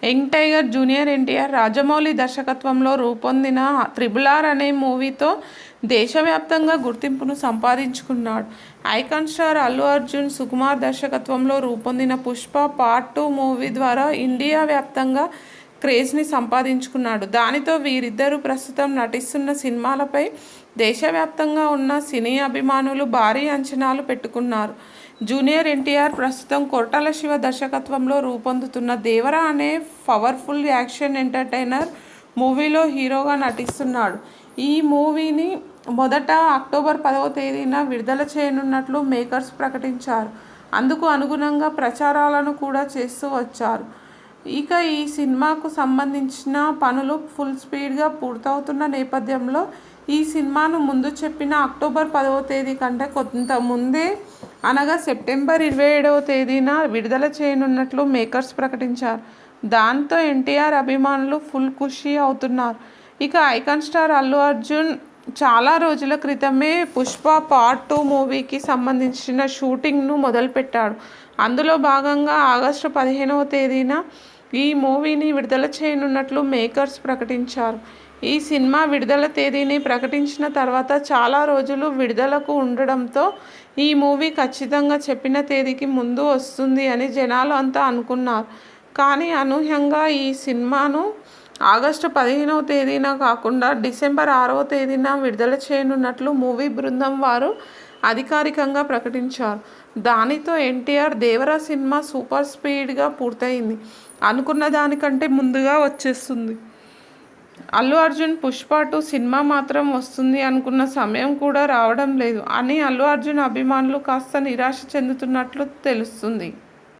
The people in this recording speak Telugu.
Young tiger junior NTR Rajamouli దర్శకత్వంలో రూపొందిన త్రిబుల్ ఆర్ అనే మూవీతో దేశవ్యాప్తంగా గుర్తింపును సంపాదించుకున్నాడు. ఐకాన్ స్టార్ అల్లు అర్జున్ సుకుమార్ దర్శకత్వంలో రూపొందిన పుష్ప పార్ట్ 2 మూవీ ద్వారా ఇండియా వ్యాప్తంగా క్రేజ్ని సంపాదించుకున్నాడు. దానితో వీరిద్దరూ ప్రస్తుతం నటిస్తున్న సినిమాలపై దేశవ్యాప్తంగా ఉన్న సినీ అభిమానులు భారీ అంచనాలు పెట్టుకున్నారు. జూనియర్ ఎన్టీఆర్ ప్రస్తుతం కొరటాల శివ దర్శకత్వంలో రూపొందుతున్న దేవర అనే పవర్ఫుల్ యాక్షన్ ఎంటర్టైనర్ మూవీలో హీరోగా నటిస్తున్నాడు. ఈ మూవీని మొదట అక్టోబర్ 10వ తేదీన విడుదల చేయనున్నట్లు మేకర్స్ ప్రకటించారు. అందుకు అనుగుణంగా ప్రచారాలను కూడా చేస్తూ వచ్చారు. ఇక ఈ సినిమాకు సంబంధించిన పనులు ఫుల్ స్పీడ్గా పూర్తవుతున్న నేపథ్యంలో ఈ సినిమాను ముందు చెప్పిన అక్టోబర్ 10వ తేదీ కంటే కొంత ముందే అనగా సెప్టెంబర్ 27వ తేదీన విడుదల చేయనున్నట్లు మేకర్స్ ప్రకటించారు. దాంతో ఎన్టీఆర్ అభిమానులు ఫుల్ ఖుషి అవుతున్నారు. ఇక ఐకాన్ స్టార్ అల్లు అర్జున్ చాలా రోజుల క్రితమే పుష్ప పార్ట్ 2 మూవీకి సంబంధించిన షూటింగ్ను మొదలుపెట్టాడు. అందులో భాగంగా ఆగస్టు 15వ తేదీన ఈ మూవీని విడుదల చేయనున్నట్లు మేకర్స్ ప్రకటించారు. ఈ సినిమా విడుదల తేదీని ప్రకటించిన తర్వాత చాలా రోజులు విడుదలకు ఉండడంతో ఈ మూవీ ఖచ్చితంగా చెప్పిన తేదీకి ముందు వస్తుంది అని జనాలు అంతా అనుకున్నారు. కానీ అనూహ్యంగా ఈ సినిమాను ఆగస్టు 15వ తేదీన కాకుండా డిసెంబర్ 6వ తేదీన విడుదల చేయనున్నట్లు మూవీ బృందం వారు అధికారికంగా ప్రకటించారు. దానితో ఎన్టీఆర్ దేవర సినిమా సూపర్ స్పీడ్గా పూర్తయింది. అనుకున్న దానికంటే ముందుగా వచ్చేస్తుంది. అల్లు అర్జున్ పుష్ప 2 సినిమా మాత్రం వస్తుంది అనుకున్న సమయం కూడా రావడం లేదు అని అల్లు అర్జున్ అభిమానులు కాస్త నిరాశ చెందుతున్నట్లు తెలుస్తుంది.